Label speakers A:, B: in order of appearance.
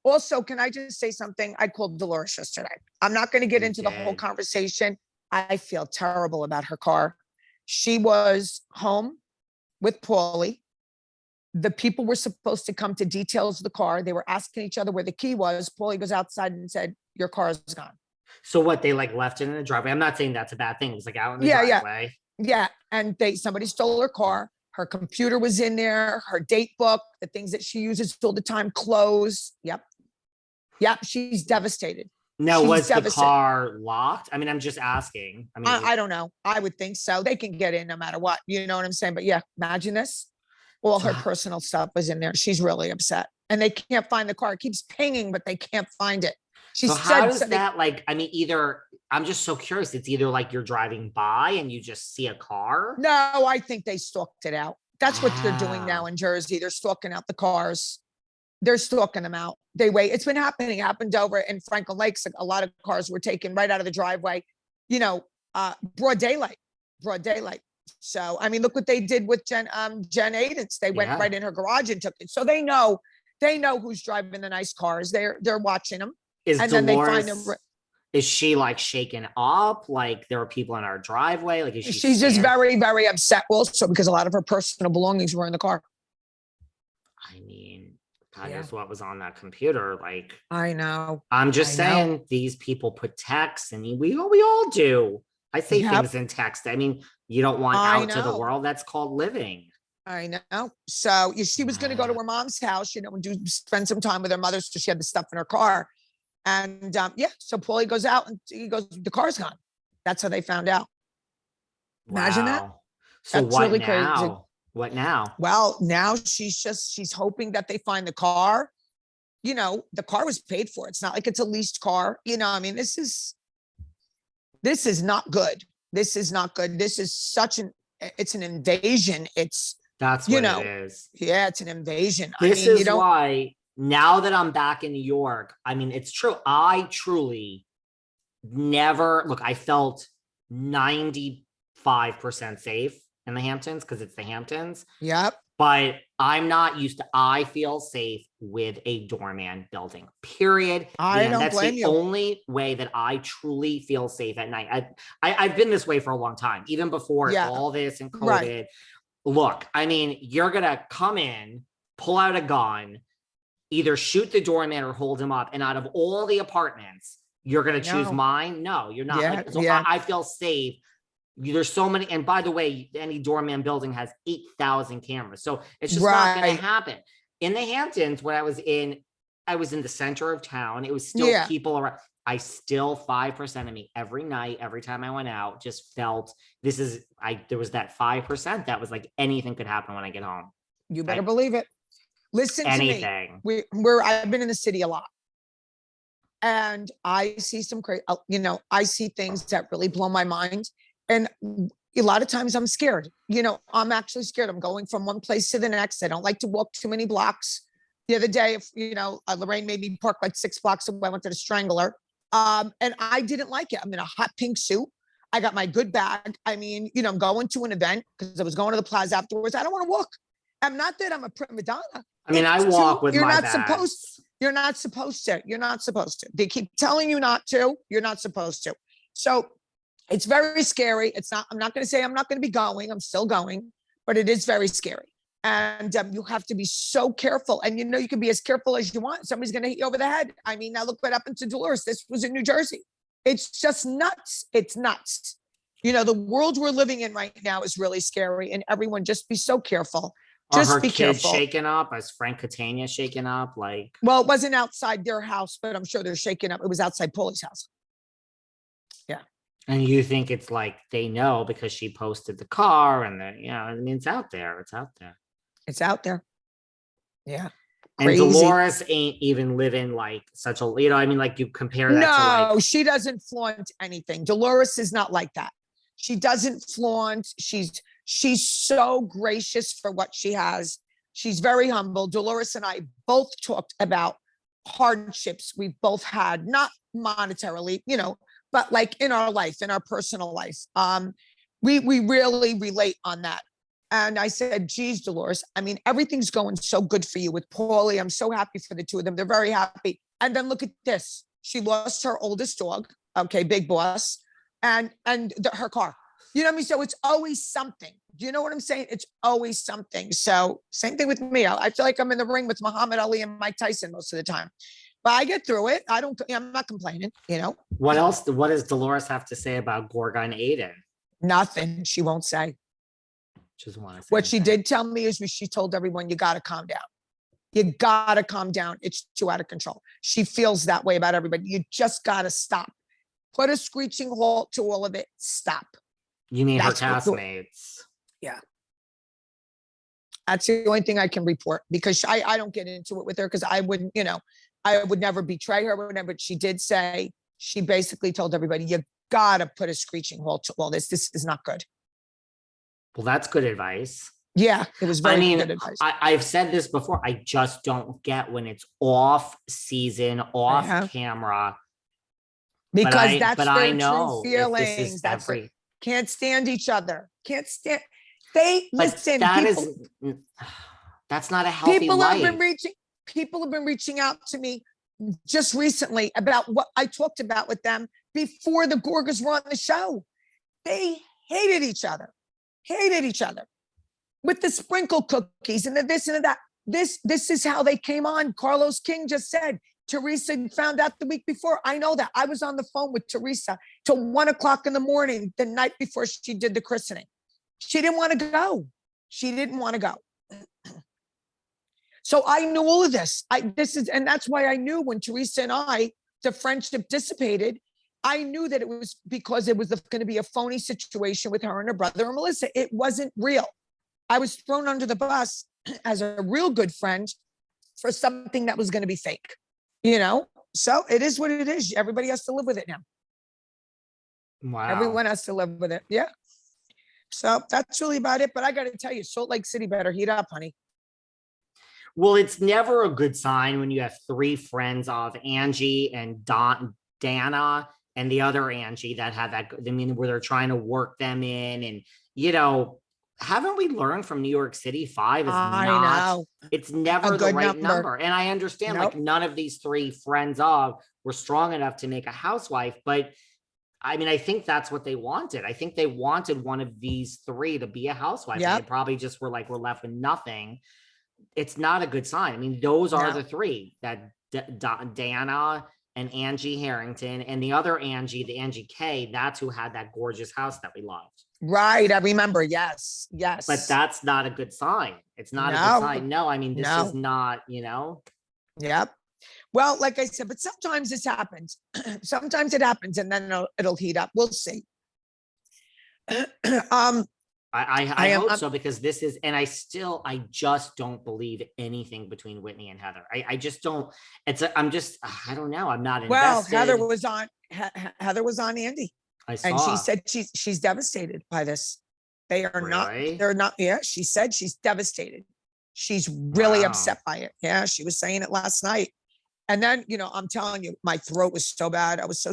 A: Also, can I just say something? I called Dolores yesterday. I'm not going to get
B: You
A: into the whole
B: did.
A: conversation. I feel terrible about her car. She was home with Paulie. The people were supposed to come to details of the car. They were asking each other where the key was. Paulie goes outside and said, "Your car is gone."
B: So what, they like left it in the driveway? I'm not saying that's a bad thing. It was like out in the
A: Yeah, yeah,
B: driveway.
A: yeah. And somebody stole her car. Her computer was in there, her date book, the things that she uses all the time, clothes. Yep. Yep. She's devastated.
B: Now,
A: She's
B: was the
A: devastated.
B: car locked? I mean, I'm just asking. I mean,
A: I don't know. I would think so. They can get in no matter what. You know what I'm saying? But yeah, imagine this. All
B: so
A: her personal stuff was in there. She's really upset. And they can't find the car. It keeps pinging, but they can't find it. She
B: so how
A: said
B: does
A: so they,
B: that, like, I mean, either I'm just so curious. It's either like you're driving by and you just see a car.
A: no, I think they stalked it out. That's what they're doing now
B: Wow.
A: in Jersey. They're stalking out the cars. They're stalking them out. They wait. It's been happening. It happened over in Franklin Lakes. A lot of cars were taken right out of the driveway, you know, broad daylight, broad daylight. So, I mean, look what they did with Jen Aidens. They went
B: Yeah.
A: right in her garage and took it. So they know who's driving the nice cars. They're watching them.
B: Is
A: And then they find them.
B: Dolores, is she like shaken up? Like there are people in our driveway? Like, is she
A: She's just
B: scared?
A: very, very upset also because a lot of her personal belongings were in the car.
B: I mean, God
A: Yeah,
B: knows what was on that computer. Like,
A: I know.
B: I'm just
A: I know.
B: saying these people put text and we all do. I say
A: Yep.
B: things in text. I mean, you don't want
A: I
B: out to the
A: know.
B: world. That's called living.
A: I know. So she was going to go to
B: Wow.
A: her mom's house, and do spend some time with her mother. So she had the stuff in her car. And yeah, so Paulie goes out and he goes, the car's gone. That's how they found out. Imagine that.
B: Wow. So
A: That's
B: what
A: really crazy.
B: now? What now?
A: Well, now she's hoping that they find the car. The car was paid for. It's not like it's a leased car. I mean, this is not good. This is not good. This is it's an invasion. It's,
B: That's
A: you
B: what it
A: know,
B: is.
A: yeah, it's an invasion. I
B: This
A: mean, you
B: is
A: don't,
B: why now that I'm back in New York, I mean, it's true. I truly never look, I felt 95% safe in the Hamptons because it's the Hamptons,
A: yep.
B: but I'm not used to, I feel safe with a doorman building, period.
A: I
B: And
A: don't
B: that's
A: blame
B: the
A: you.
B: only way that I truly feel safe at night. I've been this way for a long time, even before
A: Yeah,
B: all this and
A: right.
B: COVID. Look, I mean, you're going to come in, pull out a gun, either shoot the doorman or hold him up. And out of all the apartments, you're going to choose
A: No.
B: mine? No, you're not.
A: Yeah,
B: Like, so
A: yeah.
B: I feel safe. There's so many. And by the way, any doorman building has 8,000 cameras. So it's just not going to
A: Right.
B: happen. In the Hamptons, when I was in the center of town. It was still
A: Yeah.
B: people around. I still 5% of me every night, every time I went out, just felt there was that 5% that was like anything could happen when I get home.
A: You better believe it. Listen to me.
B: Anything.
A: I've been in the city a lot. And I see some crazy, I see things that really blow my mind. And a lot of times I'm scared. I'm actually scared. I'm going from one place to the next. I don't like to walk too many blocks. The other day, if Lorraine made me park like 6 blocks away, I wanted to strangle her. And I didn't like it. I'm in a hot pink suit. I got my good bag. I mean, I'm going to an event because I was going to the plaza afterwards. I don't want to walk. I'm not that I'm a prima donna.
B: I mean, I walk with
A: you're
B: my
A: not
B: bags.
A: supposed. You're not supposed to. You're not supposed to. They keep telling you not to. You're not supposed to. So it's very scary. I'm not going to say I'm not going to be going. I'm still going, but it is very scary. And you have to be so careful. And you can be as careful as you want. Somebody's going to hit you over the head. I mean, now look what happened to Dolores. This was in New Jersey. It's just nuts. It's nuts. The world we're living in right now is really scary. And everyone just be so careful.
B: Are her
A: Just be
B: kids
A: careful.
B: shaken up? Is Frank Catania shaken up? Like,
A: Well, it wasn't outside their house, but I'm sure they're shaking up. It was outside Paulie's house. Yeah.
B: and you think it's like they know because she posted the car and I mean, it's out there. It's out there.
A: It's out there. Yeah.
B: And
A: Crazy.
B: Dolores ain't even living like such a, I mean, like you compare that to
A: No,
B: like,
A: she doesn't flaunt anything. Dolores is not like that. She doesn't flaunt. She's so gracious for what she has. She's very humble. Dolores and I both talked about hardships we've both had, not monetarily, but like in our life, in our personal life. We really relate on that. And I said, geez, Dolores, I mean, everything's going so good for you with Paulie. I'm so happy for the two of them. They're very happy. And then look at this. She lost her oldest dog. Okay, big boss. And her car. You know what I mean? So it's always something. Do you know what I'm saying? It's always something. So same thing with me. I feel like I'm in the ring with Muhammad Ali and Mike Tyson most of the time. But I get through it. I'm not complaining, you know.
B: What else? What does Dolores have to say about Gorga and Aiden?
A: Nothing. She won't say.
B: Just want to say
A: What she
B: anything.
A: did tell me is she told everyone, you got to calm down. You got to calm down. It's too out of control. She feels that way about everybody. You just got to stop. Put a screeching halt to all of it. Stop.
B: You mean
A: That's
B: her
A: what-
B: castmates?
A: Yeah. That's the only thing I can report because I don't get into it with her because I wouldn't, you know, I would never betray her, whatever. But she did say, she basically told everybody, you got to put a screeching halt to all this. This is not good.
B: Well, that's good advice.
A: Yeah, it was very
B: I mean,
A: good advice.
B: I've said this before. I just don't get when it's off season, off
A: Yeah.
B: camera.
A: Because that's
B: but
A: their
B: I
A: true
B: know if this
A: feelings.
B: is
A: That's
B: every.
A: can't stand each other. Can't stand. They
B: But
A: listen.
B: that
A: People,
B: is, that's not a healthy
A: people have been
B: life.
A: reaching. People have been reaching out to me just recently about what I talked about with them before the Gorgas were on the show. They hated each other. Hated each other with the sprinkle cookies and the this and the that. This is how they came on. Carlos King just said Teresa found out the week before. I know that. I was on the phone with Teresa till 1 o'clock in the morning the night before she did the christening. She didn't want to go. She didn't want to go. So I knew all of this. And that's why I knew when Teresa and the friendship dissipated, I knew that it was because it was going to be a phony situation with her and her brother and Melissa. It wasn't real. I was thrown under the bus as a real good friend for something that was going to be fake, you know? So it is what it is. Everybody has to live with it now.
B: Wow.
A: Everyone has to live with it. Yeah. So that's really about it. But I got to tell you, Salt Lake City better heat up, honey.
B: Well, it's never a good sign when you have three friends of Angie and Dana and the other Angie that have that. I mean, where they're trying to work them in, and you know, haven't we learned from New York City? 5 is
A: I
B: not.
A: know.
B: It's never the
A: good
B: right
A: number.
B: number. And I understand,
A: Nope.
B: like, none of these three friends of were strong enough to make a housewife, but. I mean, I think that's what they wanted. I think they wanted one of these three to be a housewife.
A: Yep.
B: And they probably just were like, we're left with nothing. It's not a good sign. I mean, those are
A: No.
B: the three, that Dana and Angie Harrington, and the other Angie, the Angie K, that's who had that gorgeous house that we loved.
A: Right. I remember. Yes. Yes.
B: But that's not a good sign. It's not a
A: No.
B: good sign. No, I mean, this
A: No.
B: is not, you know.
A: Yep. Well, like I said, but sometimes this happens. Sometimes it happens and then it'll heat up. We'll see.
B: I
A: am-
B: hope so, because this is, and I just don't believe anything between Whitney and Heather. I just don't, I don't know. I'm not
A: Well,
B: invested.
A: Heather was on Andy,
B: I
A: and she
B: saw.
A: said she's devastated by this. They are
B: Really?
A: not, they're not. Yeah, she said she's devastated. She's really
B: Wow.
A: upset by it. Yeah, she was saying it last night. And then, you know, I'm telling you, my throat was so bad. I was so